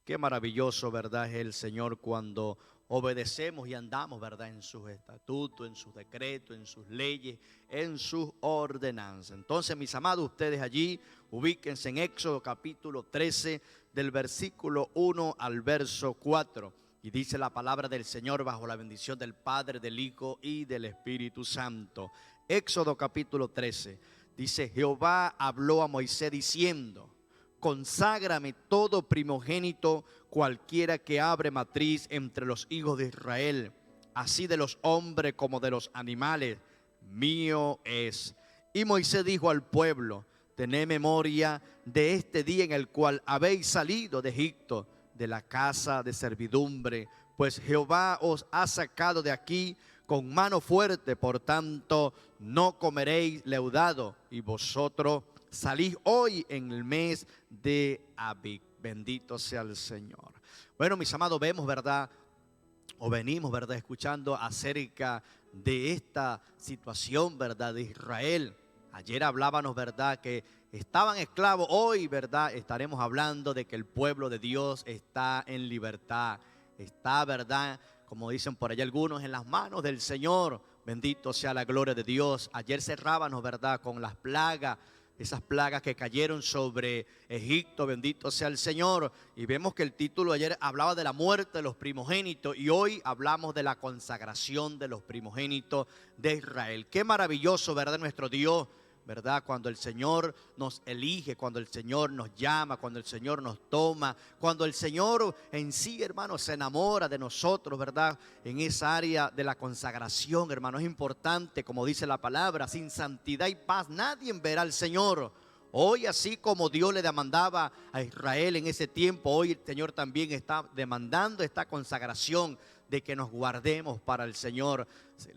Qué maravilloso, ¿verdad? Es el Señor cuando obedecemos y andamos, ¿verdad? En sus estatutos, en sus decretos, en sus leyes, en sus ordenanzas. Entonces, mis amados, ustedes allí ubíquense en Éxodo capítulo 13, del versículo 1 al verso 4. Y dice la palabra del Señor bajo la bendición del Padre, del Hijo y del Espíritu Santo. Éxodo capítulo 13. Dice: Jehová habló a Moisés diciendo: conságrame todo primogénito, cualquiera que abre matriz entre los hijos de Israel, así de los hombres como de los animales, mío es. Y Moisés dijo al pueblo: tened memoria de este día en el cual habéis salido de Egipto, de la casa de servidumbre, pues Jehová os ha sacado de aquí con mano fuerte, por tanto no comeréis leudado, y vosotros salís hoy en el mes de Abib. Bendito sea el Señor. Bueno, mis amados, vemos, ¿verdad? O venimos, ¿verdad? Escuchando acerca de esta situación, ¿verdad? De Israel. Ayer hablábamos, ¿verdad? Que estaban esclavos. Hoy, ¿verdad? Estaremos hablando de que el pueblo de Dios está en libertad. Está, ¿verdad? Como dicen por allá algunos, en las manos del Señor. Bendito sea la gloria de Dios. Ayer cerrábamos, ¿verdad? Con las plagas. Esas plagas que cayeron sobre Egipto, bendito sea el Señor. Y vemos que el título ayer hablaba de la muerte de los primogénitos y hoy hablamos de la consagración de los primogénitos de Israel. Qué maravilloso, ¿verdad? Nuestro Dios, ¿verdad? Cuando el Señor nos elige, cuando el Señor nos llama, cuando el Señor nos toma, cuando el Señor en sí, hermano, se enamora de nosotros, ¿verdad? En esa área de la consagración, hermano, es importante, como dice la palabra: sin santidad y paz nadie verá al Señor. Hoy, así como Dios le demandaba a Israel en ese tiempo, hoy el Señor también está demandando esta consagración de que nos guardemos para el Señor.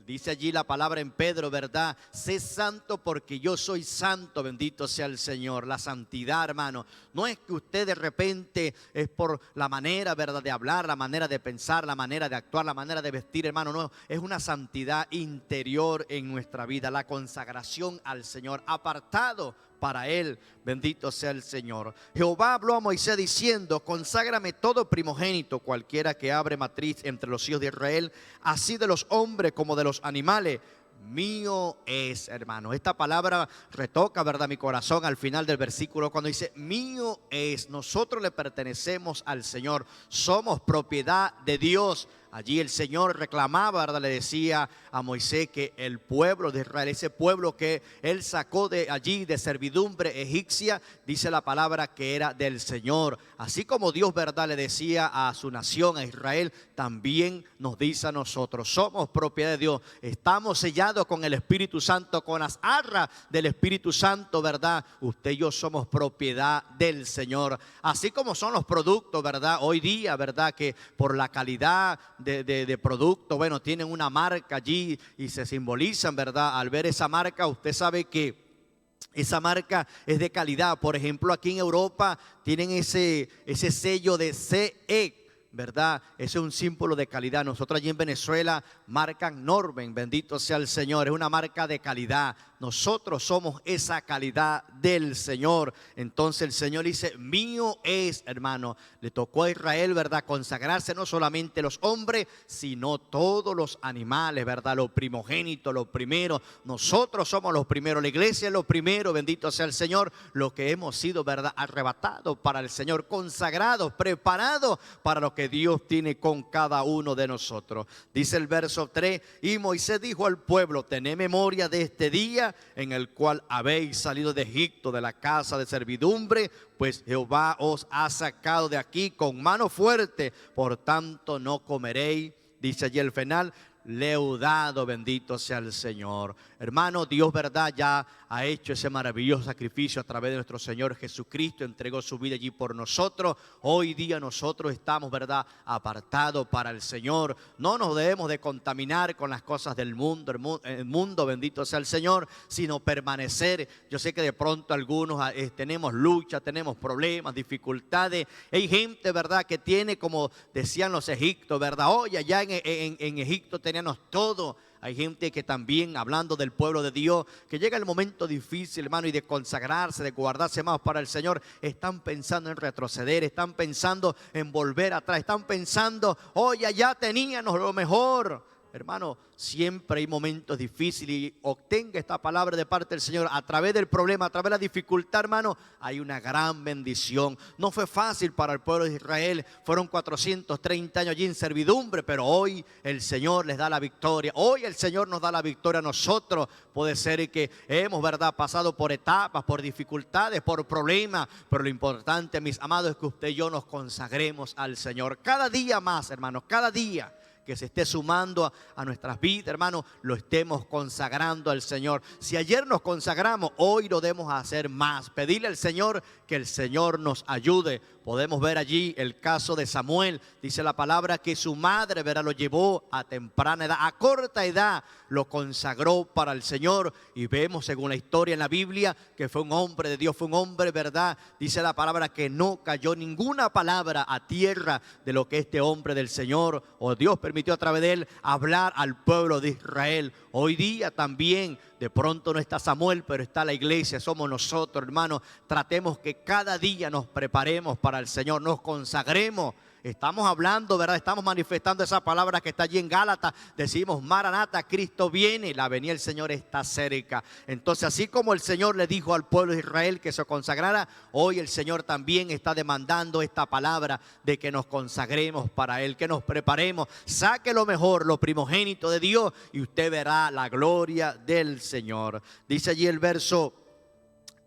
Dice allí la palabra en Pedro, ¿verdad? Sé santo porque yo soy santo, bendito sea el Señor. La santidad, hermano, no es que usted de repente es por la manera, ¿verdad?, de hablar, la manera de pensar, la manera de actuar, la manera de vestir, hermano. No, es una santidad interior en nuestra vida, la consagración al Señor, apartado para Él, bendito sea el Señor. Jehová habló a Moisés diciendo: conságrame todo primogénito, cualquiera que abre matriz entre los hijos de Israel, así de los hombres como de los animales, mío es, hermano. Esta palabra retoca, ¿verdad?, mi corazón al final del versículo cuando dice: mío es. Nosotros le pertenecemos al Señor, somos propiedad de Dios. Allí el Señor reclamaba, ¿verdad?, le decía a Moisés que el pueblo de Israel, ese pueblo que Él sacó de allí de servidumbre egipcia, dice la palabra que era del Señor. Así como Dios, ¿verdad?, le decía a su nación, a Israel, también nos dice a nosotros: somos propiedad de Dios, estamos sellados con el Espíritu Santo, con las arras del Espíritu Santo, ¿verdad? Usted y yo somos propiedad del Señor. Así como son los productos, ¿verdad? Hoy día, ¿verdad?, que por la calidad de producto, bueno, tienen una marca allí y se simbolizan, ¿verdad? Al ver esa marca, usted sabe que esa marca es de calidad. Por ejemplo, aquí en Europa tienen ese sello de CE, ¿verdad? Ese es un símbolo de calidad. Nosotros allí en Venezuela marcan Norben, bendito sea el Señor, es una marca de calidad. Nosotros somos esa calidad del Señor. Entonces el Señor dice: mío es, hermano. Le tocó a Israel, ¿verdad?, consagrarse no solamente los hombres, sino todos los animales, ¿verdad? Lo primogénito, lo primero. Nosotros somos los primeros, la iglesia es lo primero, bendito sea el Señor. Lo que hemos sido, ¿verdad?, arrebatados para el Señor, consagrados, preparados para lo que Dios tiene con cada uno de nosotros. Dice el verso 3: y Moisés dijo al pueblo: tened memoria de este día en el cual habéis salido de Egipto, de la casa de servidumbre, pues Jehová os ha sacado de aquí con mano fuerte, por tanto no comeréis, dice allí el final, leudado, bendito sea el Señor. Hermano, Dios, ¿verdad?, ya ha hecho ese maravilloso sacrificio a través de nuestro Señor Jesucristo, entregó su vida allí por nosotros. Hoy día nosotros estamos, ¿verdad?, apartados para el Señor. No nos debemos de contaminar con las cosas del mundo, el mundo, bendito sea el Señor, sino permanecer. Yo sé que de pronto algunos tenemos lucha, tenemos problemas, dificultades. Hay gente, ¿verdad?, que tiene, como decían los egipcios, ¿verdad? Hoy allá en Egipto tenían teníamos todo. Hay gente que también, hablando del pueblo de Dios, que llega el momento difícil, hermano, y de consagrarse, de guardarse más para el Señor, están pensando en retroceder, están pensando en volver atrás, están pensando, oye, ya teníamos lo mejor. Hermano, siempre hay momentos difíciles y obtenga esta palabra de parte del Señor. A través del problema, a través de la dificultad, hermano, hay una gran bendición. No fue fácil para el pueblo de Israel. Fueron 430 años allí en servidumbre, pero hoy el Señor les da la victoria. Hoy el Señor nos da la victoria a nosotros. Puede ser que hemos, ¿verdad?, pasado por etapas, por dificultades, por problemas, pero lo importante, mis amados, es que usted y yo nos consagremos al Señor. Cada día más, hermanos, cada día que se esté sumando a nuestras vidas, hermanos, lo estemos consagrando al Señor. Si ayer nos consagramos, hoy lo debemos hacer más. Pedirle al Señor que el Señor nos ayude. Podemos ver allí el caso de Samuel. Dice la palabra que su madre, ¿verdad?, lo llevó a temprana edad, a corta edad, lo consagró para el Señor. Y vemos, según la historia en la Biblia, que fue un hombre de Dios, fue un hombre, ¿verdad? Dice la palabra que no cayó ninguna palabra a tierra de lo que este hombre del Señor, o Dios permitió a través de él, hablar al pueblo de Israel. Hoy día también, de pronto no está Samuel, pero está la iglesia, somos nosotros, hermanos. Tratemos que cada día nos preparemos para el Señor, nos consagremos. Estamos hablando, ¿verdad? Estamos manifestando esa palabra que está allí en Gálatas. Decimos, Maranata, Cristo viene, la venida del Señor está cerca. Entonces, así como el Señor le dijo al pueblo de Israel que se consagrara, hoy el Señor también está demandando esta palabra de que nos consagremos para Él, que nos preparemos. Saque lo mejor, lo primogénito de Dios, y usted verá la gloria del Señor. Dice allí el verso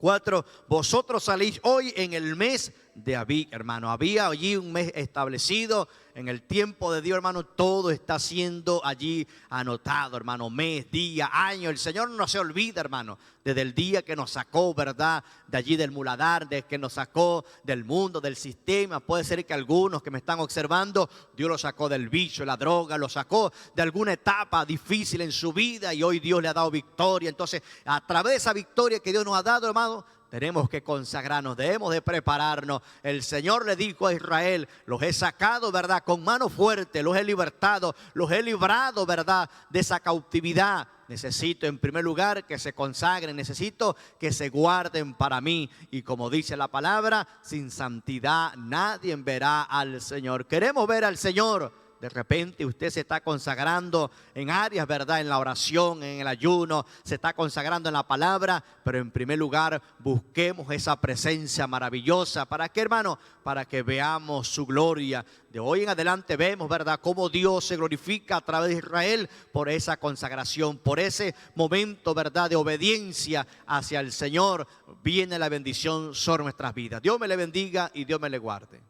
4, vosotros salís hoy en el mes de Abib, hermano. Había allí un mes establecido. En el tiempo de Dios, hermano, todo está siendo allí anotado, hermano. Mes, día, año. El Señor no se olvida, hermano, desde el día que nos sacó, ¿verdad?, de allí del muladar, de que nos sacó del mundo, del sistema. Puede ser que algunos que me están observando, Dios los sacó del vicio, la droga, los sacó de alguna etapa difícil en su vida y hoy Dios le ha dado victoria. Entonces, a través de esa victoria que Dios nos ha dado, hermano, tenemos que consagrarnos, debemos de prepararnos. El Señor le dijo a Israel, los he sacado, ¿verdad?, con mano fuerte, los he libertado, los he librado, ¿verdad?, de esa cautividad. Necesito en primer lugar que se consagren, necesito que se guarden para mí. Y como dice la palabra, sin santidad nadie verá al Señor. Queremos ver al Señor. De repente usted se está consagrando en áreas, ¿verdad?, en la oración, en el ayuno, se está consagrando en la palabra, pero en primer lugar busquemos esa presencia maravillosa. ¿Para qué, hermano? Para que veamos su gloria. De hoy en adelante vemos, ¿verdad?, cómo Dios se glorifica a través de Israel por esa consagración, por ese momento, ¿verdad?, de obediencia hacia el Señor. Viene la bendición sobre nuestras vidas. Dios me le bendiga y Dios me le guarde.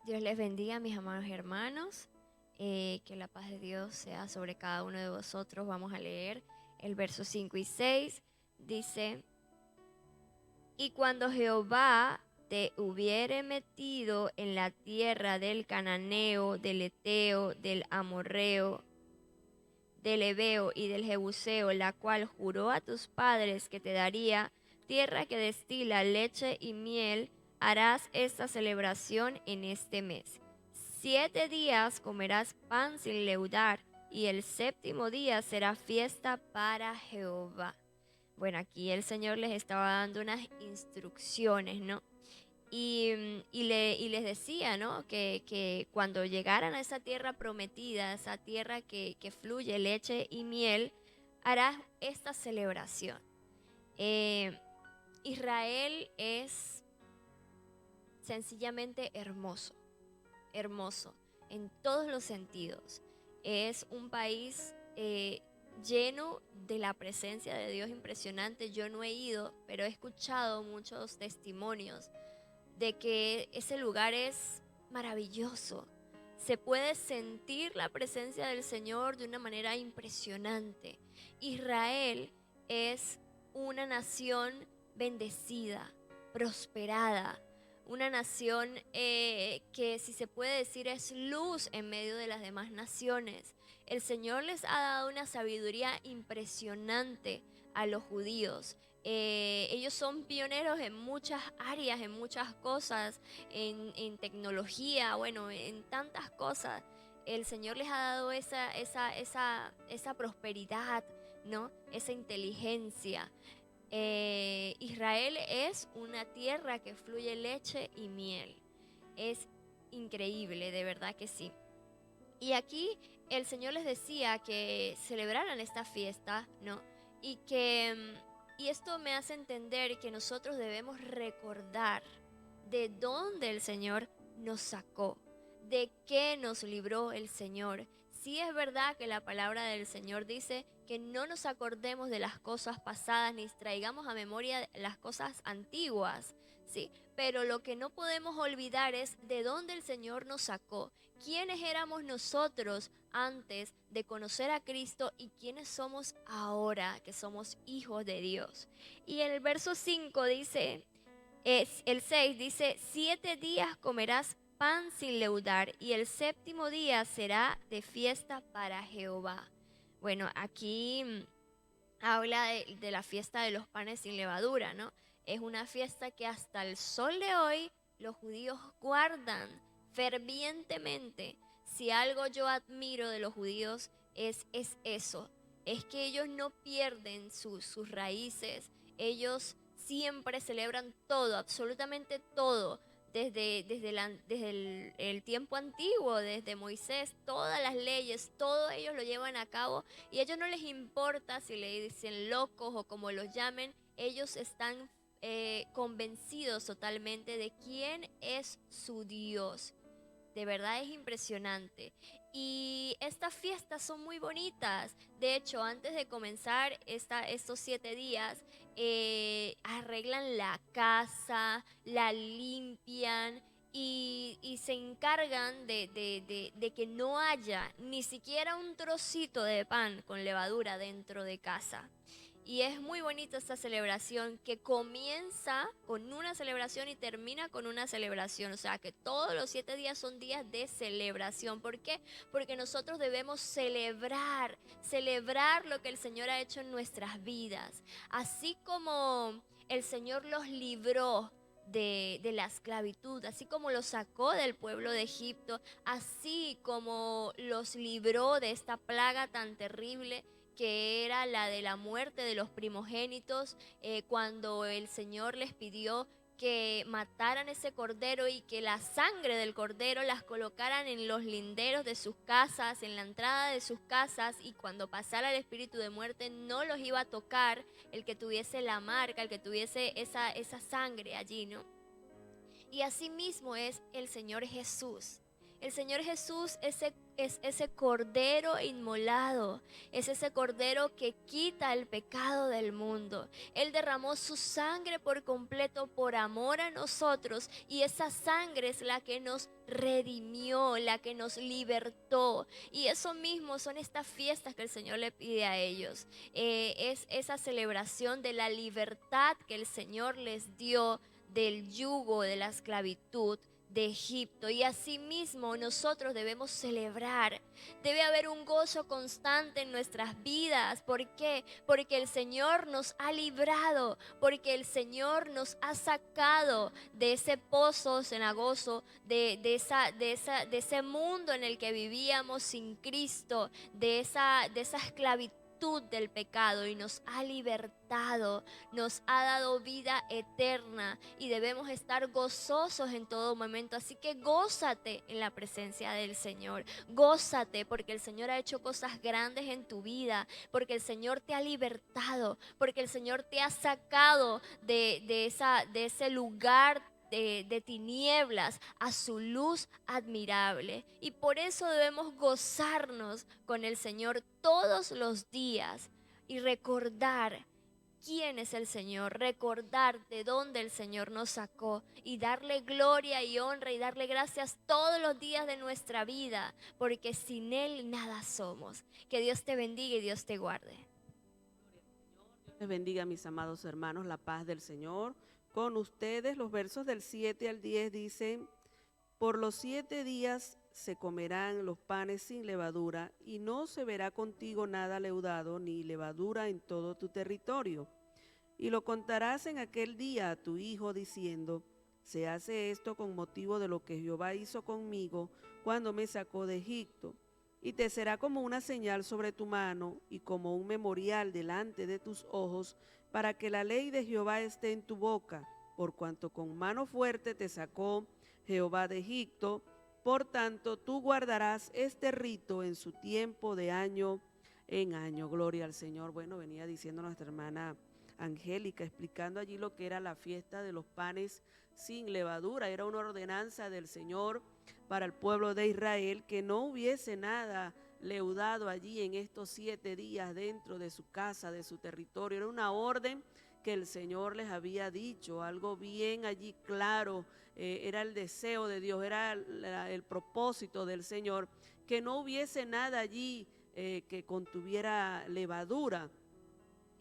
Dios les bendiga, mis amados hermanos, que la paz de Dios sea sobre cada uno de vosotros. Vamos a leer el verso 5 y 6. Dice, y cuando Jehová te hubiere metido en la tierra del Cananeo, del Eteo, del Amorreo, del Ebeo y del Jebuseo, la cual juró a tus padres que te daría, tierra que destila leche y miel, harás esta celebración en este mes. 7 días comerás pan sin leudar, y el séptimo día será fiesta para Jehová. Bueno, aquí el Señor les estaba dando unas instrucciones, ¿no? Y les decía, ¿no?, que cuando llegaran a esa tierra prometida, esa tierra que fluye leche y miel, harás esta celebración. Israel es sencillamente hermoso, hermoso en todos los sentidos. Es un país lleno de la presencia de Dios impresionante. Yo no he ido, pero he escuchado muchos testimonios de que ese lugar es maravilloso. Se puede sentir la presencia del Señor de una manera impresionante. Israel es una nación bendecida, prosperada, una nación que, si se puede decir, es luz en medio de las demás naciones. El Señor les ha dado una sabiduría impresionante a los judíos. Ellos son pioneros en muchas áreas, en muchas cosas, en tecnología, bueno, en tantas cosas. el Señor les ha dado esa prosperidad, ¿no? Esa inteligencia. Israel es una tierra que fluye leche y miel. Es increíble, de verdad que sí. Y aquí el Señor les decía que celebraran esta fiesta, ¿no? Y esto me hace entender que nosotros debemos recordar de dónde el Señor nos sacó, de qué nos libró el Señor. Sí es verdad que la palabra del Señor dice que no nos acordemos de las cosas pasadas ni traigamos a memoria las cosas antiguas, sí, pero lo que no podemos olvidar es de dónde el Señor nos sacó, quiénes éramos nosotros antes de conocer a Cristo y quiénes somos ahora que somos hijos de Dios. Y en el verso 5 dice, el 6 dice, 7 días comerás pan sin leudar y el séptimo día será de fiesta para Jehová. Bueno, aquí habla de la fiesta de los panes sin levadura, ¿no? Es una fiesta que hasta el sol de hoy los judíos guardan fervientemente. Si algo yo admiro de los judíos es eso, es que ellos no pierden sus raíces, ellos siempre celebran todo, absolutamente todo. Desde el tiempo antiguo, desde Moisés, todas las leyes, todo ellos lo llevan a cabo y a ellos no les importa si le dicen locos o como los llamen, ellos están convencidos totalmente de quién es su Dios. De verdad es impresionante. Y estas fiestas son muy bonitas. De hecho, antes de comenzar estos 7 días, arreglan la casa, la limpian y se encargan de que no haya ni siquiera un trocito de pan con levadura dentro de casa. Y es muy bonita esta celebración que comienza con una celebración y termina con una celebración. O sea que todos los 7 días son días de celebración. ¿Por qué? Porque nosotros debemos celebrar lo que el Señor ha hecho en nuestras vidas. Así como el Señor los libró de la esclavitud, así como los sacó del pueblo de Egipto, así como los libró de esta plaga tan terrible que era la de la muerte de los primogénitos, cuando el Señor les pidió que mataran ese cordero y que la sangre del cordero las colocaran en los linderos de sus casas, en la entrada de sus casas, y cuando pasara el espíritu de muerte no los iba a tocar el que tuviese la marca, el que tuviese esa sangre allí, ¿no? Y así mismo es el Señor Jesús. El Señor Jesús es ese cordero inmolado, es ese cordero que quita el pecado del mundo. Él derramó su sangre por completo por amor a nosotros y esa sangre es la que nos redimió, la que nos libertó. Y eso mismo son estas fiestas que el Señor le pide a ellos. Es esa celebración de la libertad que el Señor les dio del yugo de la esclavitud de Egipto. Y asimismo nosotros debemos celebrar. Debe haber un gozo constante en nuestras vidas. ¿Por qué? Porque el Señor nos ha librado, porque el Señor nos ha sacado de ese pozo cenagoso, de ese mundo en el que vivíamos sin Cristo, de esa esclavitud del pecado, y nos ha libertado, nos ha dado vida eterna y debemos estar gozosos en todo momento. Así que gózate en la presencia del Señor, gózate porque el Señor ha hecho cosas grandes en tu vida, porque el Señor te ha libertado, porque el Señor te ha sacado de ese lugar de tinieblas a su luz admirable. Y por eso debemos gozarnos con el Señor todos los días y recordar quién es el Señor, recordar de dónde el Señor nos sacó y darle gloria y honra y darle gracias todos los días de nuestra vida, porque sin Él nada somos. Que Dios te bendiga y Dios te guarde. Les bendiga, mis amados hermanos, la paz del Señor con ustedes. Los versos del 7 al 10 dicen: por los 7 días se comerán los panes sin levadura, y no se verá contigo nada leudado ni levadura en todo tu territorio. Y lo contarás en aquel día a tu hijo, diciendo: Se hace esto con motivo de lo que Jehová hizo conmigo cuando me sacó de Egipto. Y te será como una señal sobre tu mano y como un memorial delante de tus ojos, para que la ley de Jehová esté en tu boca, por cuanto con mano fuerte te sacó Jehová de Egipto. Por tanto, tú guardarás este rito en su tiempo de año en año. Gloria al Señor. Bueno, venía diciendo nuestra hermana Angélica, explicando allí lo que era la fiesta de los panes sin levadura. Era una ordenanza del Señor para el pueblo de Israel, que no hubiese nada leudado allí en estos 7 días dentro de su casa, de su territorio. Era una orden que el Señor les había dicho, algo bien allí claro. Era el deseo de Dios, era el propósito del Señor, que no hubiese nada allí que contuviera levadura.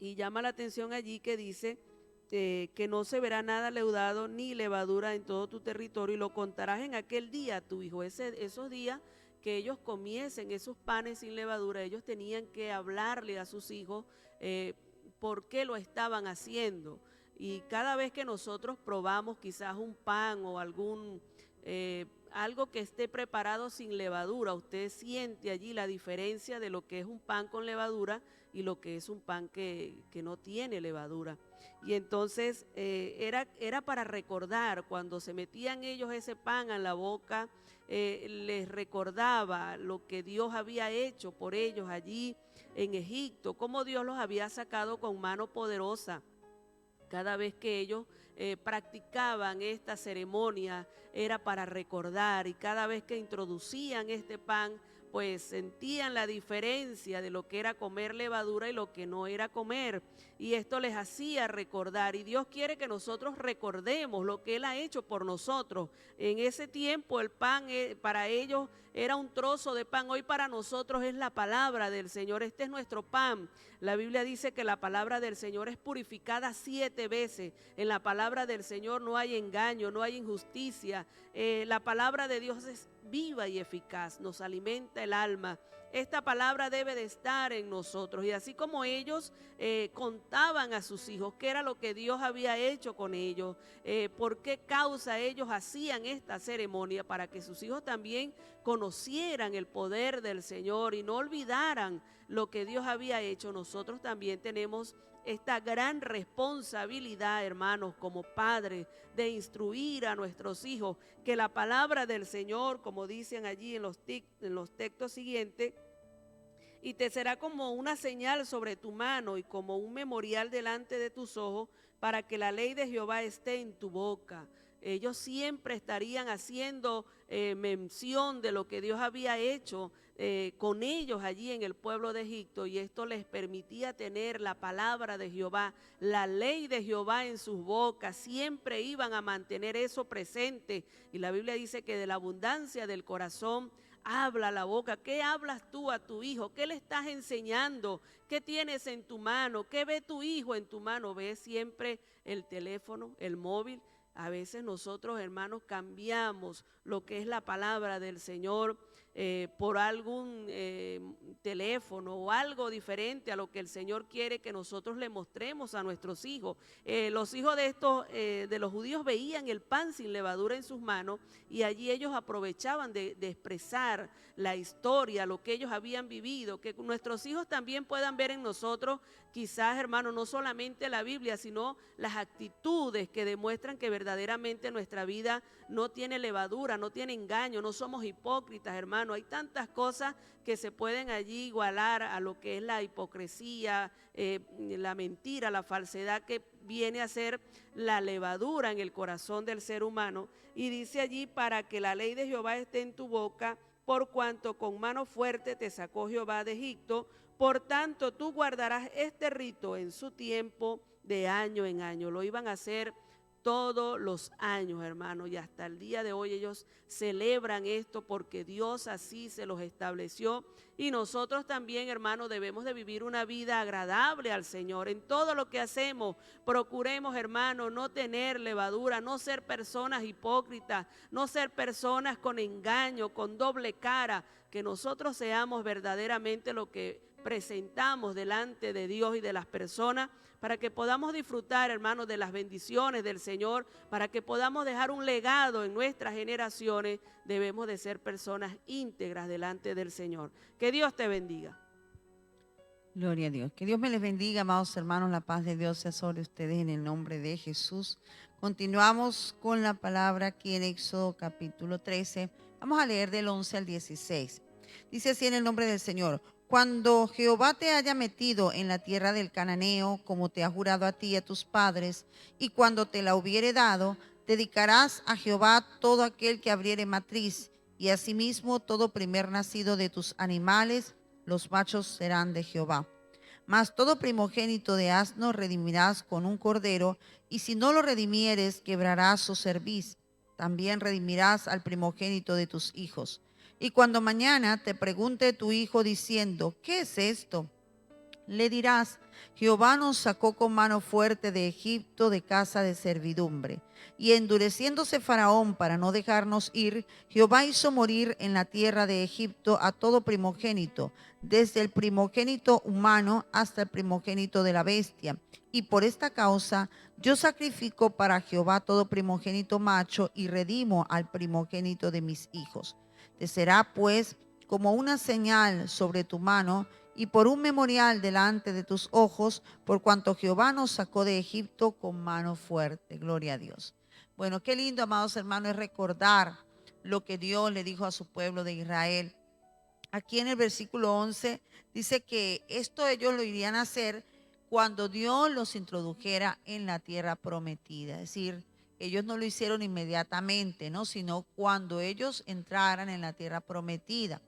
Y llama la atención allí que dice que no se verá nada leudado ni levadura en todo tu territorio, y lo contarás en aquel día a tu hijo. Esos días que ellos comiesen esos panes sin levadura, ellos tenían que hablarle a sus hijos por qué lo estaban haciendo. Y cada vez que nosotros probamos quizás un pan o algo que esté preparado sin levadura, usted siente allí la diferencia de lo que es un pan con levadura y lo que es un pan que no tiene levadura. Y entonces era para recordar, cuando se metían ellos ese pan en la boca, les recordaba lo que Dios había hecho por ellos allí en Egipto, cómo Dios los había sacado con mano poderosa. Cada vez que ellos practicaban esta ceremonia era para recordar, y cada vez que introducían este pan, pues sentían la diferencia de lo que era comer levadura y lo que no era comer, y esto les hacía recordar. Y Dios quiere que nosotros recordemos lo que Él ha hecho por nosotros. En ese tiempo el pan para ellos era un trozo de pan, hoy para nosotros es la palabra del Señor. Este es nuestro pan. La Biblia dice que la palabra del Señor es purificada 7 veces. En la palabra del Señor no hay engaño, no hay injusticia. La palabra de Dios es viva y eficaz, nos alimenta el alma. Esta palabra debe de estar en nosotros. Y así como ellos contaban a sus hijos qué era lo que Dios había hecho con ellos, por qué causa ellos hacían esta ceremonia, para que sus hijos también conocieran el poder del Señor y no olvidaran lo que Dios había hecho. Nosotros también tenemos esta gran responsabilidad, hermanos, como padres, de instruir a nuestros hijos que la palabra del Señor, como dicen allí en los textos siguientes, y te será como una señal sobre tu mano y como un memorial delante de tus ojos, para que la ley de Jehová esté en tu boca. Ellos siempre estarían haciendo mención de lo que Dios había hecho con ellos allí en el pueblo de Egipto, y esto les permitía tener la palabra de Jehová, la ley de Jehová en sus bocas. Siempre iban a mantener eso presente, y la Biblia dice que de la abundancia del corazón habla la boca. ¿Qué hablas tú a tu hijo? ¿Qué le estás enseñando? ¿Qué tienes en tu mano? ¿Qué ve tu hijo en tu mano? ¿Ve siempre el teléfono, el móvil? A veces nosotros, hermanos, cambiamos lo que es la palabra del Señor por algún teléfono o algo diferente a lo que el Señor quiere que nosotros le mostremos a nuestros hijos. Los hijos de los judíos veían el pan sin levadura en sus manos, y allí ellos aprovechaban de expresar la historia, lo que ellos habían vivido, que nuestros hijos también puedan ver en nosotros, quizás, hermano, no solamente la Biblia, sino las actitudes que demuestran que verdaderamente nuestra vida no tiene levadura, no tiene engaño, no somos hipócritas, hermano. Hay tantas cosas que se pueden allí igualar a lo que es la hipocresía, la mentira, la falsedad, que viene a ser la levadura en el corazón del ser humano. Y dice allí, para que la ley de Jehová esté en tu boca, por cuanto con mano fuerte te sacó Jehová de Egipto. Por tanto, tú guardarás este rito en su tiempo de año en año. Lo iban a hacer todos los años, hermanos, y hasta el día de hoy ellos celebran esto porque Dios así se los estableció. Y nosotros también, hermanos, debemos de vivir una vida agradable al Señor. En todo lo que hacemos, procuremos, hermanos, no tener levadura, no ser personas hipócritas, no ser personas con engaño, con doble cara, que nosotros seamos verdaderamente lo que presentamos delante de Dios y de las personas, para que podamos disfrutar, hermanos, de las bendiciones del Señor, para que podamos dejar un legado en nuestras generaciones. Debemos de ser personas íntegras delante del Señor. Que Dios te bendiga. Gloria a Dios. Que Dios me les bendiga, amados hermanos. La paz de Dios sea sobre ustedes en el nombre de Jesús. Continuamos con la palabra aquí en Éxodo capítulo 13. Vamos a leer del 11 al 16. Dice así en el nombre del Señor: cuando Jehová te haya metido en la tierra del cananeo, como te ha jurado a ti y a tus padres, y cuando te la hubiere dado, dedicarás a Jehová todo aquel que abriere matriz, y asimismo todo primer nacido de tus animales, los machos serán de Jehová. Mas todo primogénito de asno redimirás con un cordero, y si no lo redimieres, quebrarás su cerviz. También redimirás al primogénito de tus hijos. Y cuando mañana te pregunte tu hijo diciendo, ¿qué es esto?, le dirás: Jehová nos sacó con mano fuerte de Egipto, de casa de servidumbre. Y endureciéndose Faraón para no dejarnos ir, Jehová hizo morir en la tierra de Egipto a todo primogénito, desde el primogénito humano hasta el primogénito de la bestia. Y por esta causa yo sacrifico para Jehová todo primogénito macho y redimo al primogénito de mis hijos. Te será pues como una señal sobre tu mano y por un memorial delante de tus ojos, por cuanto Jehová nos sacó de Egipto con mano fuerte. Gloria a Dios. Bueno, qué lindo, amados hermanos, es recordar lo que Dios le dijo a su pueblo de Israel. Aquí en el versículo 11 dice que esto ellos lo irían a hacer cuando Dios los introdujera en la tierra prometida. Es decir, ellos no lo hicieron inmediatamente, ¿no?, sino cuando ellos entraran en la tierra prometida.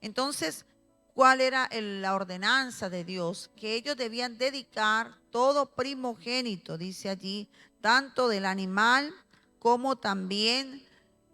Entonces, ¿cuál era la ordenanza de Dios? Que ellos debían dedicar todo primogénito, dice allí, tanto del animal como también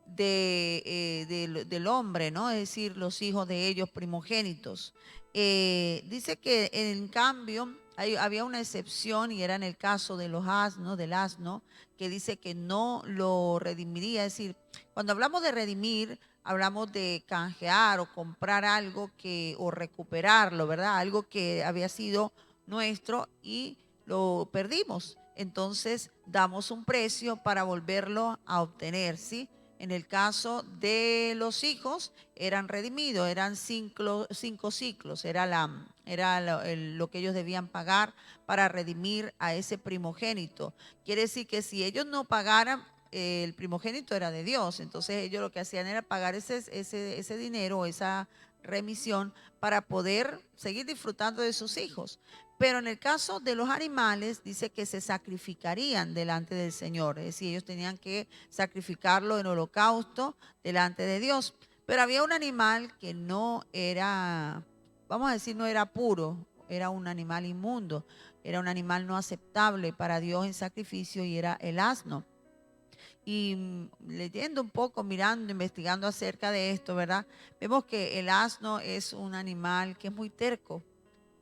del hombre, ¿no? Es decir, los hijos de ellos primogénitos. Dice que en cambio había una excepción, y era en el caso de los asnos, del asno, que dice que no lo redimiría. Es decir, cuando hablamos de redimir, hablamos de canjear o comprar algo o recuperarlo, ¿verdad? Algo que había sido nuestro y lo perdimos. Entonces damos un precio para volverlo a obtener, ¿sí? En el caso de los hijos, eran redimidos, eran cinco ciclos, era lo que ellos debían pagar para redimir a ese primogénito. Quiere decir que si ellos no pagaran, el primogénito era de Dios, entonces ellos lo que hacían era pagar ese dinero, esa remisión, para poder seguir disfrutando de sus hijos. Pero en el caso de los animales, dice que se sacrificarían delante del Señor. Es decir, ellos tenían que sacrificarlo en holocausto delante de Dios. Pero había un animal que no era, vamos a decir, no era puro, era un animal inmundo, era un animal no aceptable para Dios en sacrificio, y era el asno. Y leyendo un poco, mirando, investigando acerca de esto, ¿verdad?, vemos que el asno es un animal que es muy terco.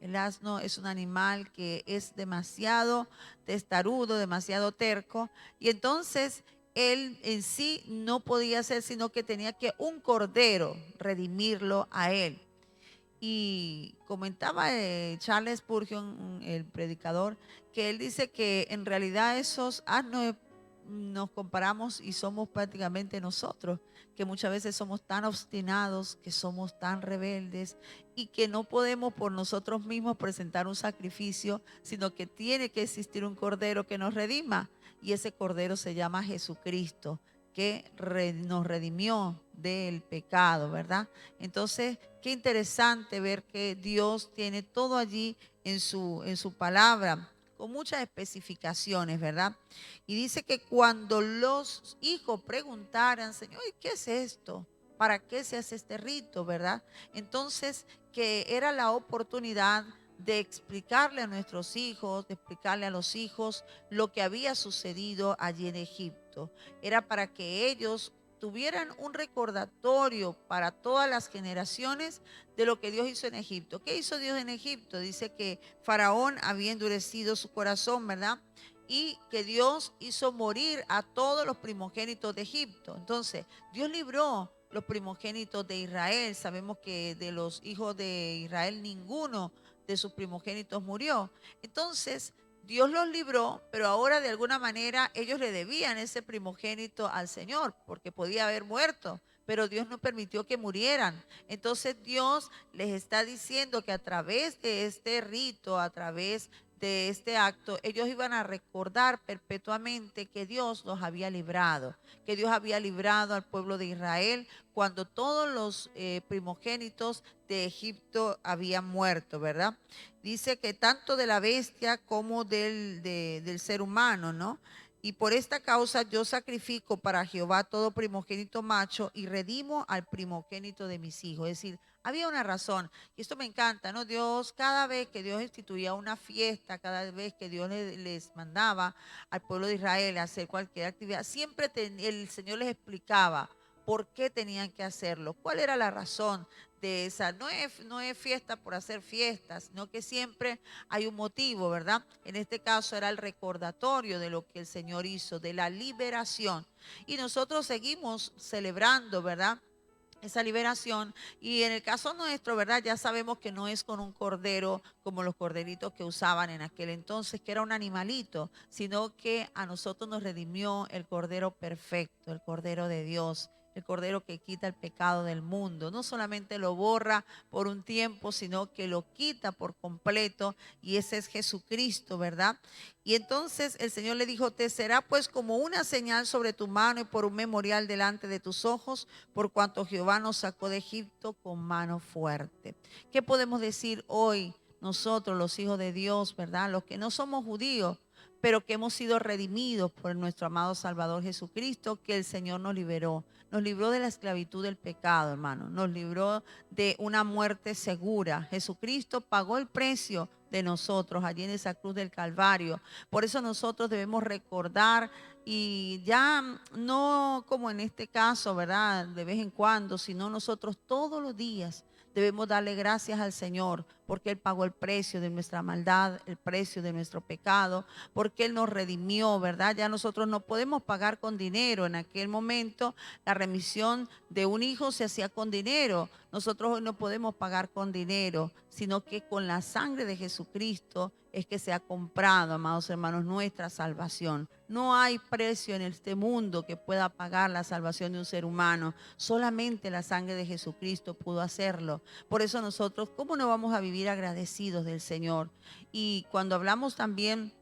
El asno es un animal que es demasiado testarudo, demasiado terco, y entonces él en sí no podía ser, sino que tenía que un cordero redimirlo a él. Y comentaba Charles Spurgeon, el predicador, que él dice que en realidad esos asnos nos comparamos y somos prácticamente nosotros, que muchas veces somos tan obstinados, que somos tan rebeldes y que no podemos por nosotros mismos presentar un sacrificio, sino que tiene que existir un cordero que nos redima, y ese cordero se llama Jesucristo, que nos redimió del pecado, ¿verdad? Entonces, qué interesante ver que Dios tiene todo allí en su palabra, con muchas especificaciones, ¿verdad? Y dice que cuando los hijos preguntaran, Señor, ¿qué es esto? ¿Para qué se hace este rito, verdad? Entonces, que era la oportunidad de explicarle a nuestros hijos, de explicarle a los hijos lo que había sucedido allí en Egipto. Era para que ellos tuvieran un recordatorio para todas las generaciones de lo que Dios hizo en Egipto. ¿Qué hizo Dios en Egipto? Dice que Faraón había endurecido su corazón, ¿verdad?, y que Dios hizo morir a todos los primogénitos de Egipto. Entonces, Dios libró los primogénitos de Israel. Sabemos que de los hijos de Israel ninguno de sus primogénitos murió. Entonces, Dios los libró, pero ahora de alguna manera ellos le debían ese primogénito al Señor, porque podía haber muerto, pero Dios no permitió que murieran. Entonces Dios les está diciendo que a través de este rito, a través de este acto, ellos iban a recordar perpetuamente que Dios los había librado, que Dios había librado al pueblo de Israel cuando todos los primogénitos de Egipto habían muerto, ¿verdad? Dice que tanto de la bestia como del ser humano, ¿no? Y por esta causa yo sacrifico para Jehová todo primogénito macho y redimo al primogénito de mis hijos. Es decir, había una razón. Y esto me encanta, ¿no? Dios, cada vez que Dios instituía una fiesta, cada vez que Dios les mandaba al pueblo de Israel a hacer cualquier actividad, siempre el Señor les explicaba por qué tenían que hacerlo, cuál era la razón de esa. No es fiesta por hacer fiestas, sino que siempre hay un motivo, ¿verdad? En este caso era el recordatorio de lo que el Señor hizo, de la liberación. Y nosotros seguimos celebrando, ¿verdad?, esa liberación. Y en el caso nuestro, ¿verdad? Ya sabemos que no es con un cordero como los corderitos que usaban en aquel entonces, que era un animalito, sino que a nosotros nos redimió el Cordero perfecto, el Cordero de Dios, el Cordero que quita el pecado del mundo. No solamente lo borra por un tiempo, sino que lo quita por completo, y ese es Jesucristo, ¿verdad? Y entonces el Señor le dijo: te será pues como una señal sobre tu mano y por un memorial delante de tus ojos, por cuanto Jehová nos sacó de Egipto con mano fuerte. ¿Qué podemos decir hoy nosotros, los hijos de Dios, verdad? Los que no somos judíos, pero que hemos sido redimidos por nuestro amado Salvador Jesucristo, que el Señor nos liberó. Nos libró de la esclavitud del pecado, hermano. Nos libró de una muerte segura. Jesucristo pagó el precio de nosotros allí en esa cruz del Calvario. Por eso nosotros debemos recordar, y ya no como en este caso, ¿verdad?, de vez en cuando, sino nosotros todos los días debemos darle gracias al Señor, porque Él pagó el precio de nuestra maldad, el precio de nuestro pecado, porque Él nos redimió, ¿verdad? Ya nosotros no podemos pagar con dinero. En aquel momento la remisión de un hijo se hacía con dinero. Nosotros hoy no podemos pagar con dinero, sino que con la sangre de Jesucristo es que se ha comprado, amados hermanos, nuestra salvación. No hay precio en este mundo que pueda pagar la salvación de un ser humano. Solamente la sangre de Jesucristo pudo hacerlo. Por eso nosotros, ¿cómo no vamos a vivir agradecidos del Señor? Y cuando hablamos también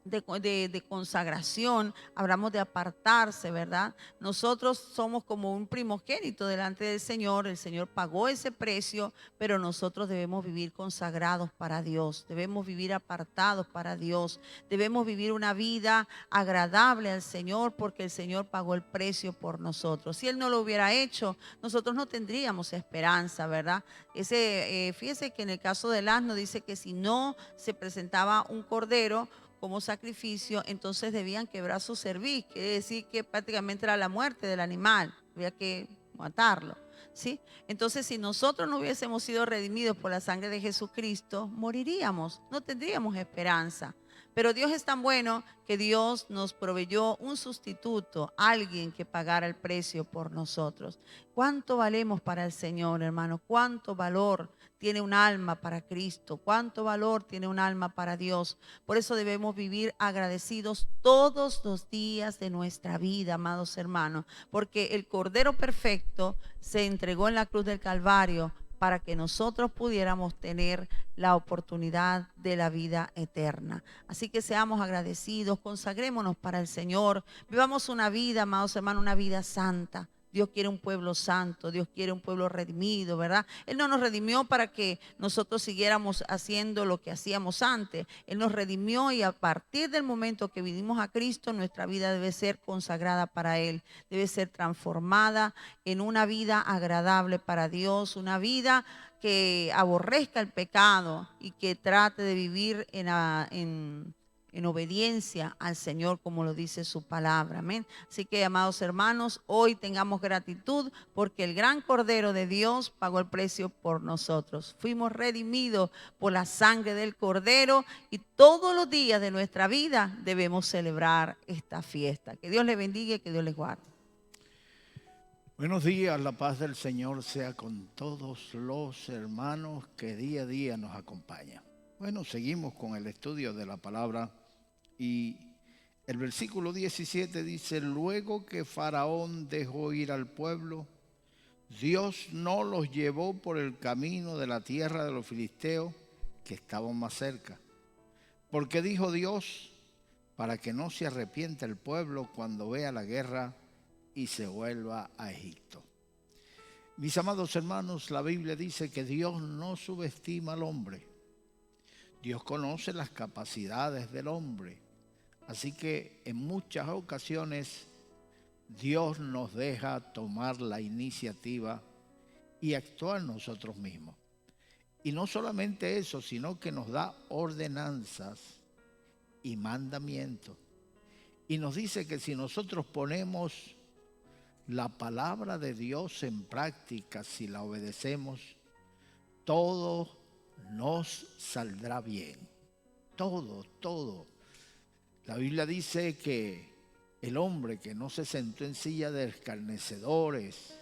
de consagración, hablamos de apartarse, ¿verdad? Nosotros somos como un primogénito delante del Señor. El Señor pagó ese precio, pero nosotros debemos vivir consagrados para Dios, debemos vivir apartados para Dios, debemos vivir una vida agradable al Señor, porque el Señor pagó el precio por nosotros. Si Él no lo hubiera hecho, nosotros no tendríamos esperanza, ¿verdad? Fíjese que en el caso del asno dice que si no se presentaba un cordero como sacrificio, entonces debían quebrar su cerviz. Quiere decir que prácticamente era la muerte del animal, había que matarlo, ¿sí? Entonces, si nosotros no hubiésemos sido redimidos por la sangre de Jesucristo, moriríamos, no tendríamos esperanza. Pero Dios es tan bueno que Dios nos proveyó un sustituto, alguien que pagara el precio por nosotros. ¿Cuánto valemos para el Señor, hermano? ¿Cuánto valor tiene un alma para Cristo? ¿Cuánto valor tiene un alma para Dios? Por eso debemos vivir agradecidos todos los días de nuestra vida, amados hermanos, porque el Cordero perfecto se entregó en la cruz del Calvario para que nosotros pudiéramos tener la oportunidad de la vida eterna. Así que seamos agradecidos, consagrémonos para el Señor, vivamos una vida, amados hermanos, una vida santa. Dios quiere un pueblo santo, Dios quiere un pueblo redimido, ¿verdad? Él no nos redimió para que nosotros siguiéramos haciendo lo que hacíamos antes. Él nos redimió, y a partir del momento que vinimos a Cristo, nuestra vida debe ser consagrada para Él, debe ser transformada en una vida agradable para Dios, una vida que aborrezca el pecado y que trate de vivir en obediencia al Señor, como lo dice su palabra. Amén. Así que, amados hermanos, hoy tengamos gratitud porque el gran Cordero de Dios pagó el precio por nosotros. Fuimos redimidos por la sangre del Cordero, y todos los días de nuestra vida debemos celebrar esta fiesta. Que Dios les bendiga y que Dios les guarde. Buenos días, la paz del Señor sea con todos los hermanos que día a día nos acompañan. Bueno, seguimos con el estudio de la palabra y el versículo 17 dice: luego que Faraón dejó ir al pueblo, Dios no los llevó por el camino de la tierra de los filisteos que estaban más cerca. Porque dijo Dios, para que no se arrepienta el pueblo cuando vea la guerra y se vuelva a Egipto. Mis amados hermanos, la Biblia dice que Dios no subestima al hombre. Dios conoce las capacidades del hombre. Así que en muchas ocasiones Dios nos deja tomar la iniciativa y actuar nosotros mismos. Y no solamente eso, sino que nos da ordenanzas y mandamientos. Y nos dice que si nosotros ponemos la palabra de Dios en práctica, si la obedecemos, todo nos saldrá bien. Todo, todo. La Biblia dice que el hombre que no se sentó en silla de escarnecedores,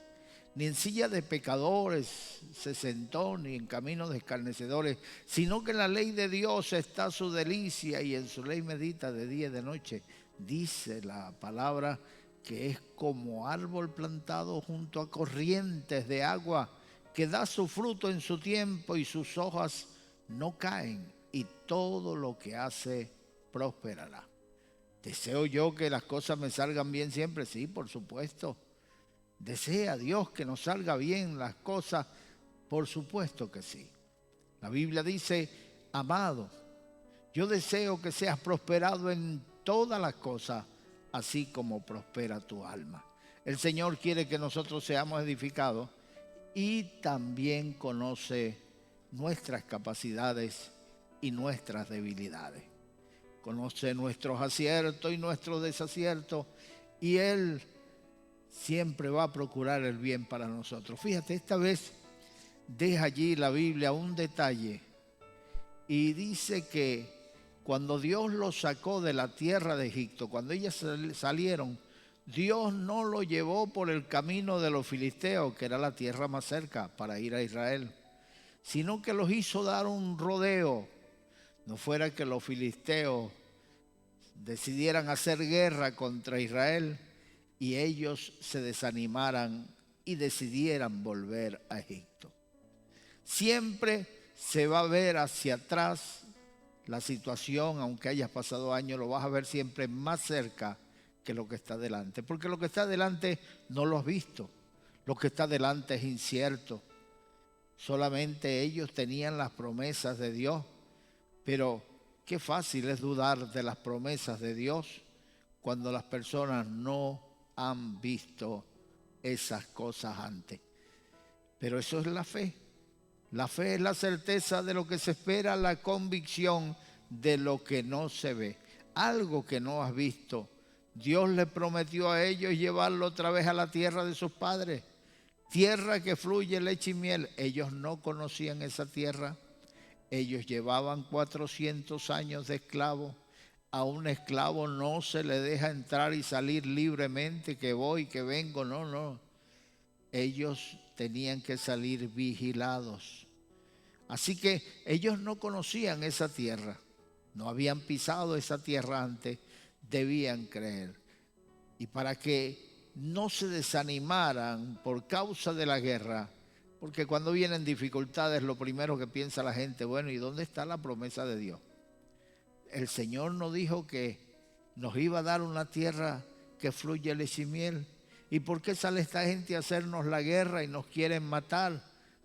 ni en silla de pecadores se sentó, ni en camino de escarnecedores, sino que en la ley de Dios está su delicia y en su ley medita de día y de noche. Dice la palabra que es como árbol plantado junto a corrientes de agua, que da su fruto en su tiempo y sus hojas no caen, y todo lo que hace prosperará. ¿Deseo yo que las cosas me salgan bien siempre? Sí, por supuesto. ¿Desea Dios que nos salga bien las cosas? Por supuesto que sí. La Biblia dice: amado, yo deseo que seas prosperado en todas las cosas, así como prospera tu alma. El Señor quiere que nosotros seamos edificados y también conoce nuestras capacidades y nuestras debilidades. Conoce nuestros aciertos y nuestros desaciertos, y Él siempre va a procurar el bien para nosotros. Fíjate, esta vez deja allí la Biblia un detalle y dice que cuando Dios los sacó de la tierra de Egipto, cuando ellas salieron, Dios no los llevó por el camino de los filisteos, que era la tierra más cerca para ir a Israel, sino que los hizo dar un rodeo. No fuera que los filisteos decidieran hacer guerra contra Israel y ellos se desanimaran y decidieran volver a Egipto. Siempre se va a ver hacia atrás la situación, aunque hayas pasado años, lo vas a ver siempre más cerca que lo que está delante. Porque lo que está delante no lo has visto. Lo que está delante es incierto. Solamente ellos tenían las promesas de Dios. Pero qué fácil es dudar de las promesas de Dios cuando las personas no han visto esas cosas antes. Pero eso es la fe. La fe es la certeza de lo que se espera, la convicción de lo que no se ve. Algo que no has visto. Dios le prometió a ellos llevarlo otra vez a la tierra de sus padres. Tierra que fluye leche y miel. Ellos no conocían esa tierra. Ellos llevaban 400 años de esclavo. A un esclavo no se le deja entrar y salir libremente, que voy, que vengo. No, no. Ellos tenían que salir vigilados. Así que ellos no conocían esa tierra. No habían pisado esa tierra antes. Debían creer. Y para que no se desanimaran por causa de la guerra, porque cuando vienen dificultades lo primero que piensa la gente, bueno, ¿y dónde está la promesa de Dios? El Señor nos dijo que nos iba a dar una tierra que fluye leche y miel. ¿Y por qué sale esta gente a hacernos la guerra y nos quieren matar?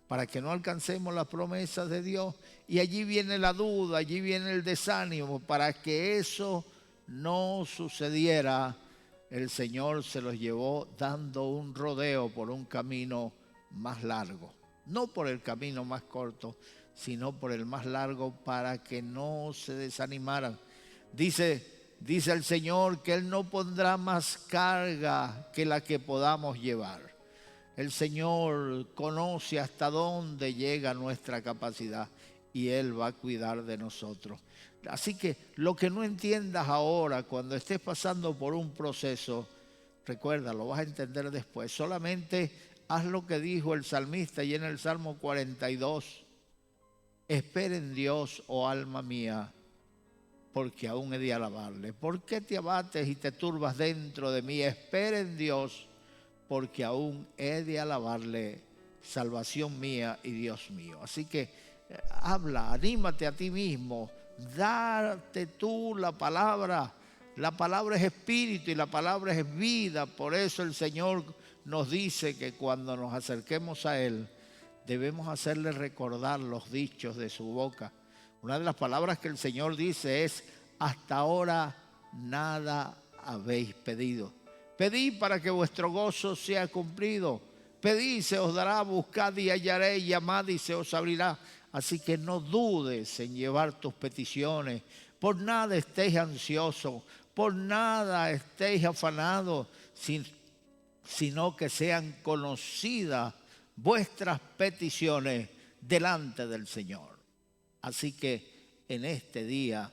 Para que no alcancemos las promesas de Dios. Y allí viene la duda, allí viene el desánimo. Para que eso no sucediera, el Señor se los llevó dando un rodeo por un camino más largo. No por el camino más corto, sino por el más largo, para que no se desanimaran. Dice el Señor que Él no pondrá más carga que la que podamos llevar. El Señor conoce hasta dónde llega nuestra capacidad y Él va a cuidar de nosotros. Así que lo que no entiendas ahora, cuando estés pasando por un proceso, Recuerda, lo vas a entender después. Solamente haz lo que dijo el salmista y en el Salmo 42. Espera en Dios, oh alma mía, porque aún he de alabarle. ¿Por qué te abates y te turbas dentro de mí? Espera en Dios, porque aún he de alabarle, salvación mía y Dios mío. Así que habla, anímate a ti mismo, darte tú la palabra. La palabra es espíritu y la palabra es vida. Por eso el Señor nos dice que cuando nos acerquemos a Él, debemos hacerle recordar los dichos de su boca. Una de las palabras que el Señor dice es: hasta ahora nada habéis pedido. Pedid para que vuestro gozo sea cumplido. Pedid y se os dará, buscad y hallaréis, llamad y se os abrirá. Así que no dudes en llevar tus peticiones. Por nada estéis ansiosos, por nada estéis afanados, sino que sean conocidas vuestras peticiones delante del Señor. Así que en este día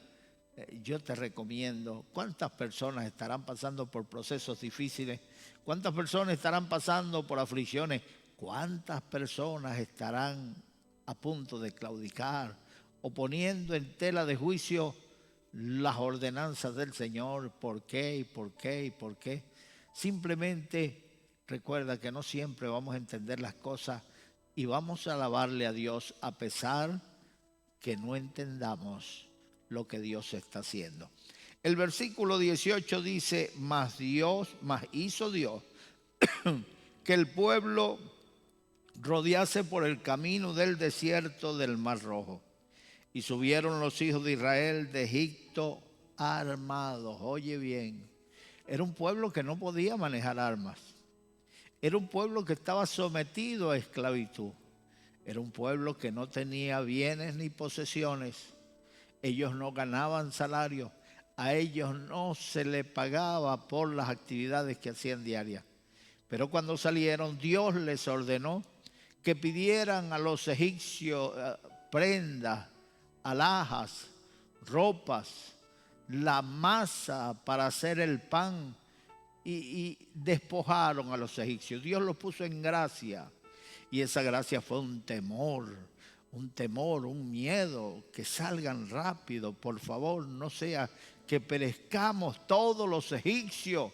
yo te recomiendo, ¿cuántas personas estarán pasando por procesos difíciles? ¿Cuántas personas estarán pasando por aflicciones? ¿Cuántas personas estarán a punto de claudicar o poniendo en tela de juicio las ordenanzas del Señor? ¿Por qué y por qué y por qué? Simplemente recuerda que no siempre vamos a entender las cosas y vamos a alabarle a Dios a pesar que no entendamos lo que Dios está haciendo. El versículo 18 dice: mas hizo Dios que el pueblo rodease por el camino del desierto del Mar Rojo. Y subieron los hijos de Israel de Egipto armados. Oye bien, era un pueblo que no podía manejar armas. Era un pueblo que estaba sometido a esclavitud. Era un pueblo que no tenía bienes ni posesiones. Ellos no ganaban salario. A ellos no se les pagaba por las actividades que hacían diarias. Pero cuando salieron, Dios les ordenó que pidieran a los egipcios prendas, alhajas, ropas, la masa para hacer el pan, y despojaron a los egipcios. Dios los puso en gracia, y esa gracia fue un temor, un miedo, que salgan rápido, por favor, no sea que perezcamos. Todos los egipcios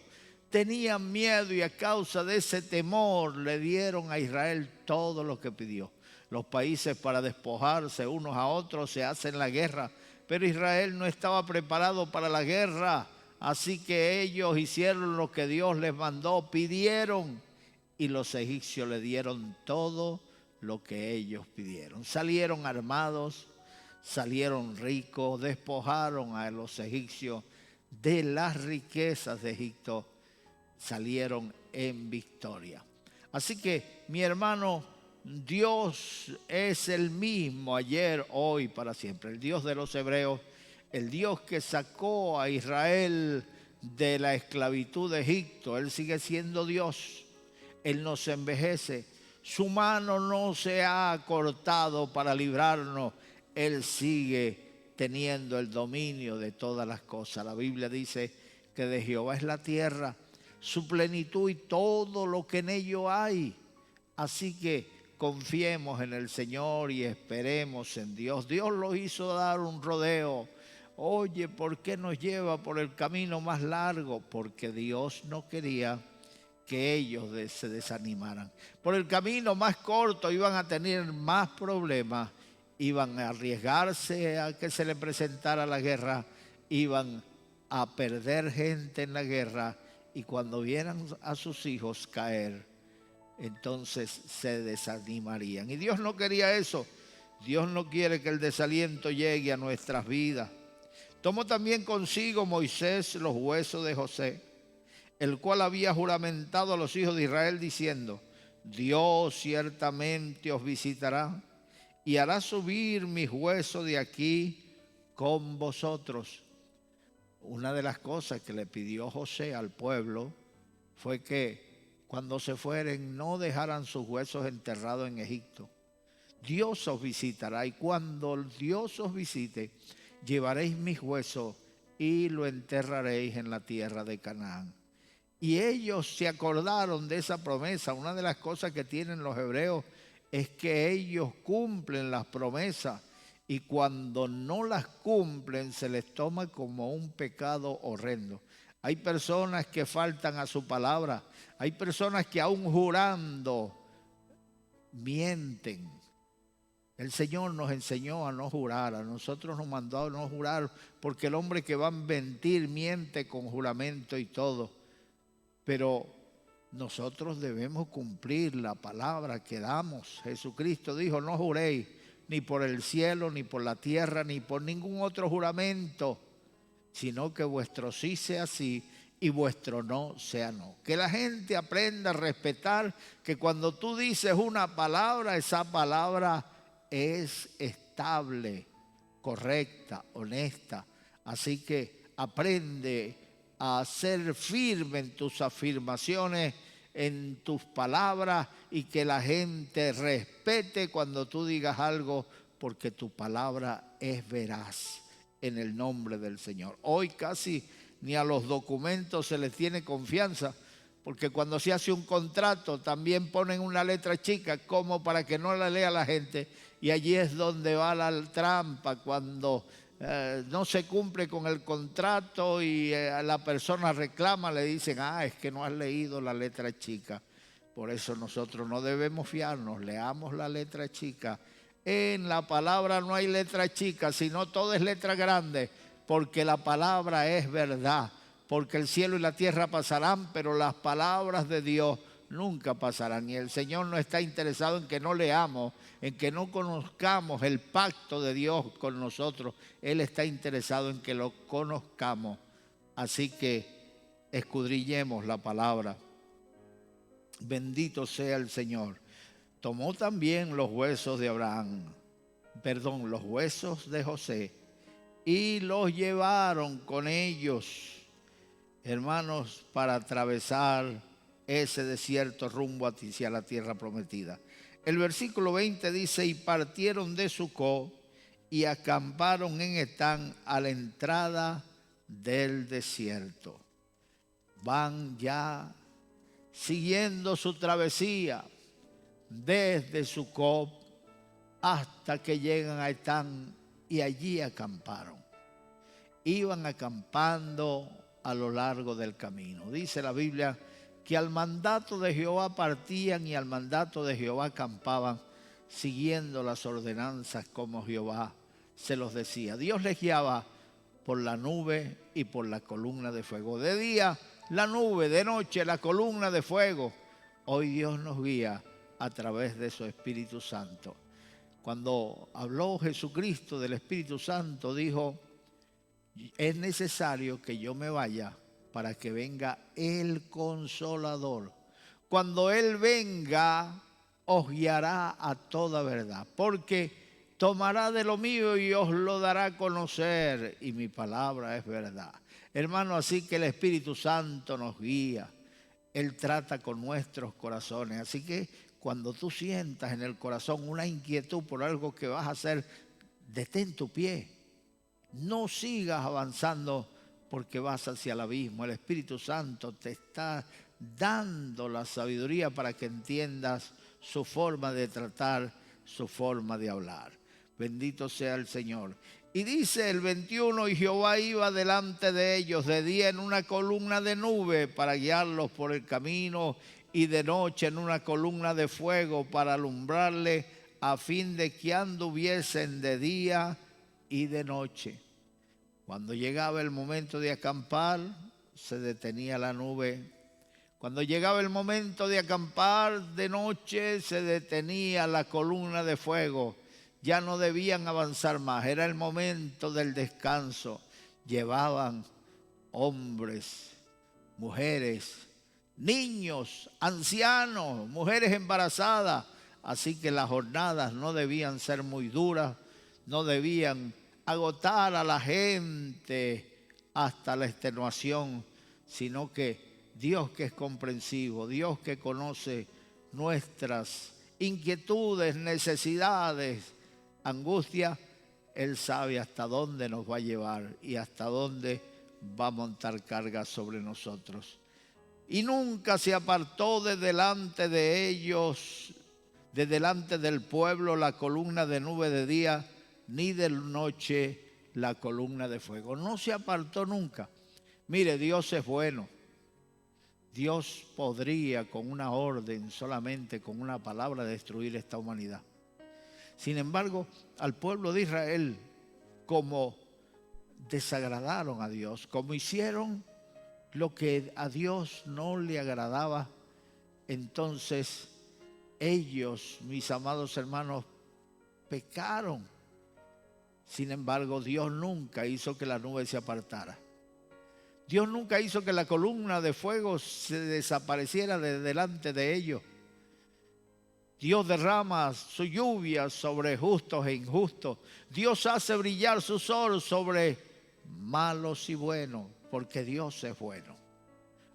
tenían miedo y a causa de ese temor le dieron a Israel todo lo que pidió. Los países para despojarse unos a otros se hacen la guerra, pero Israel no estaba preparado para la guerra, así que ellos hicieron lo que Dios les mandó, pidieron, y los egipcios le dieron todo lo que ellos pidieron. Salieron armados, salieron ricos, despojaron a los egipcios de las riquezas de Egipto, salieron en victoria. Así que, mi hermano, Dios es el mismo ayer, hoy, para siempre. El Dios de los hebreos, el Dios que sacó a Israel de la esclavitud de Egipto, Él sigue siendo Dios. Él no se envejece. Su mano no se ha cortado para librarnos. Él sigue teniendo el dominio de todas las cosas. La Biblia dice que de Jehová es la tierra, su plenitud y todo lo que en ello hay. Así que confiemos en el Señor y esperemos en Dios. Dios los hizo dar un rodeo. Oye, ¿por qué nos lleva por el camino más largo? Porque Dios no quería que ellos se desanimaran. Por el camino más corto iban a tener más problemas, iban a arriesgarse a que se les presentara la guerra, iban a perder gente en la guerra, y cuando vieran a sus hijos caer, entonces se desanimarían. Y Dios no quería eso. Dios no quiere que el desaliento llegue a nuestras vidas. Tomó también consigo Moisés los huesos de José, el cual había juramentado a los hijos de Israel diciendo: Dios ciertamente os visitará y hará subir mis huesos de aquí con vosotros. Una de las cosas que le pidió José al pueblo fue que cuando se fueren no dejaran sus huesos enterrados en Egipto. Dios os visitará, y cuando Dios os visite, llevaréis mis huesos y lo enterraréis en la tierra de Canaán. Y ellos se acordaron de esa promesa. Una de las cosas que tienen los hebreos es que ellos cumplen las promesas y cuando no las cumplen se les toma como un pecado horrendo. Hay personas que faltan a su palabra, hay personas que aún jurando mienten. El Señor nos enseñó a no jurar, a nosotros nos mandó a no jurar, porque el hombre que va a mentir miente con juramento y todo. Pero nosotros debemos cumplir la palabra que damos. Jesucristo dijo, no juréis ni por el cielo, ni por la tierra, ni por ningún otro juramento, sino que vuestro sí sea sí y vuestro no sea no. Que la gente aprenda a respetar que cuando tú dices una palabra, esa palabra es estable, correcta, honesta. Así que aprende a ser firme en tus afirmaciones, en tus palabras, y que la gente respete cuando tú digas algo, porque tu palabra es veraz, en el nombre del Señor. Hoy casi ni a los documentos se les tiene confianza, porque cuando se hace un contrato también ponen una letra chica como para que no la lea la gente, y allí es donde va la trampa, cuando no se cumple con el contrato y la persona reclama, le dicen, es que no has leído la letra chica. Por eso nosotros no debemos fiarnos, leamos la letra chica. En la palabra no hay letra chica, sino todo es letra grande, porque la palabra es verdad, porque el cielo y la tierra pasarán, pero las palabras de Dios nunca pasarán. Y el Señor no está interesado en que no leamos, en que no conozcamos el pacto de Dios con nosotros. Él está interesado en que lo conozcamos. Así que escudriñemos la palabra. Bendito sea el Señor. Tomó también los huesos de los huesos de José, y los llevaron con ellos, hermanos, para atravesar ese desierto rumbo hacia la tierra prometida. El versículo 20 dice, y partieron de Sucó y acamparon en Etán a la entrada del desierto. Van ya siguiendo su travesía desde Sucó hasta que llegan a Etán, y allí acamparon. Iban acampando a lo largo del camino. Dice la Biblia que al mandato de Jehová partían y al mandato de Jehová acampaban, siguiendo las ordenanzas como Jehová se los decía. Dios les guiaba por la nube y por la columna de fuego. De día la nube, de noche la columna de fuego. Hoy Dios nos guía a través de su Espíritu Santo. Cuando habló Jesucristo del Espíritu Santo, dijo, es necesario que yo me vaya para que venga el Consolador. Cuando Él venga, os guiará a toda verdad, porque tomará de lo mío y os lo dará a conocer, y mi palabra es verdad. Hermano, así que el Espíritu Santo nos guía. Él trata con nuestros corazones. Así que cuando tú sientas en el corazón una inquietud por algo que vas a hacer, detén tu pie. No sigas avanzando porque vas hacia el abismo. El Espíritu Santo te está dando la sabiduría para que entiendas su forma de tratar, su forma de hablar. Bendito sea el Señor. Y dice el 21, y Jehová iba delante de ellos de día en una columna de nube para guiarlos por el camino, y de noche en una columna de fuego para alumbrarle, a fin de que anduviesen de día y de noche. Cuando llegaba el momento de acampar, se detenía la nube. Cuando llegaba el momento de acampar de noche, se detenía la columna de fuego. Ya no debían avanzar más, era el momento del descanso. Llevaban hombres, mujeres, niños, ancianos, mujeres embarazadas. Así que las jornadas no debían ser muy duras, no debían agotar a la gente hasta la extenuación, sino que Dios, que es comprensivo, Dios que conoce nuestras inquietudes, necesidades, angustia, Él sabe hasta dónde nos va a llevar y hasta dónde va a montar carga sobre nosotros. y nunca se apartó de delante de ellos, de delante del pueblo, la columna de nube de día, ni de noche la columna de fuego. No se apartó nunca. Mire, Dios es bueno. Dios podría con una orden, solamente con una palabra, destruir esta humanidad. Sin embargo, al pueblo de Israel, como desagradaron a Dios, como hicieron lo que a Dios no le agradaba, entonces ellos, mis amados hermanos, pecaron. Sin embargo, Dios nunca hizo que la nube se apartara. Dios nunca hizo que la columna de fuego se desapareciera de delante de ellos. Dios derrama su lluvia sobre justos e injustos. Dios hace brillar su sol sobre malos y buenos, porque Dios es bueno.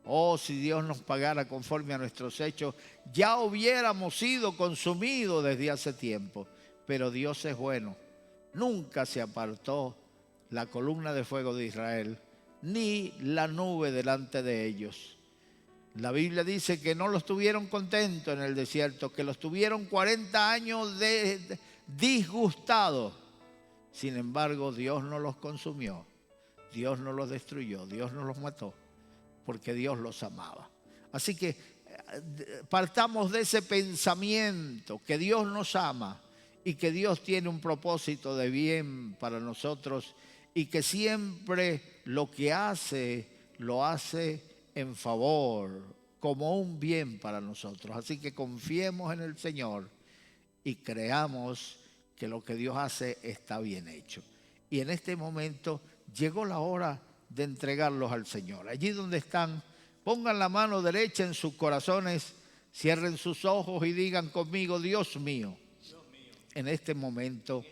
Oh, si Dios nos pagara conforme a nuestros hechos, ya hubiéramos sido consumidos desde hace tiempo. Pero Dios es bueno. Nunca se apartó la columna de fuego de Israel, ni la nube delante de ellos. La Biblia dice que no los tuvieron contentos en el desierto, que los tuvieron 40 años disgustados. Sin embargo, Dios no los consumió, Dios no los destruyó, Dios no los mató, porque Dios los amaba. Así que partamos de ese pensamiento, que Dios nos ama y que Dios tiene un propósito de bien para nosotros, y que siempre lo que hace, lo hace en favor, como un bien para nosotros. Así que confiemos en el Señor y creamos que lo que Dios hace está bien hecho. Y en este momento llegó la hora de entregarlos al Señor. Allí donde están, pongan la mano derecha en sus corazones, cierren sus ojos y digan conmigo: Dios mío, en este momento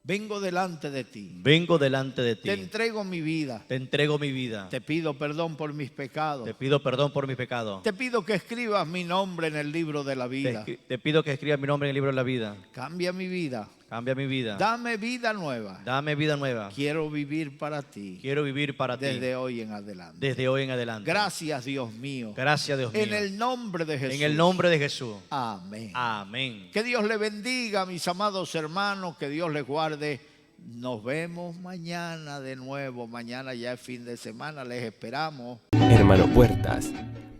vengo delante de ti. Vengo delante de ti. Te entrego mi vida. Te entrego mi vida. Te pido perdón por mis pecados. Te pido perdón por mis pecados. Te pido que escribas mi nombre en el libro de la vida. Te pido que escribas mi nombre en el libro de la vida. Cambia mi vida. Cambia mi vida. Dame vida nueva. Dame vida nueva. Quiero vivir para ti. Quiero vivir para ti. Desde hoy en adelante. Desde hoy en adelante. Gracias, Dios mío. Gracias, Dios mío. En el nombre de Jesús. En el nombre de Jesús. Amén. Amén. Que Dios le bendiga, mis amados hermanos. Que Dios les guarde. Nos vemos mañana de nuevo. Mañana ya es fin de semana. Les esperamos. Hermano Puertas,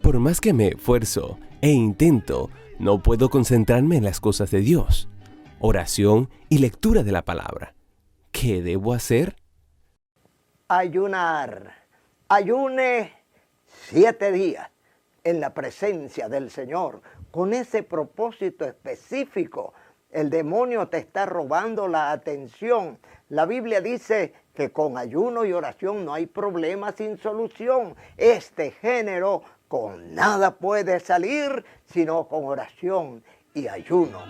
por más que me esfuerzo e intento, no puedo concentrarme en las cosas de Dios. Oración y lectura de la palabra. ¿Qué debo hacer? Ayunar. Ayune 7 días en la presencia del Señor, con ese propósito específico. El demonio te está robando la atención. La Biblia dice que con ayuno y oración no hay problema sin solución. Este género con nada puede salir sino con oración y ayuno.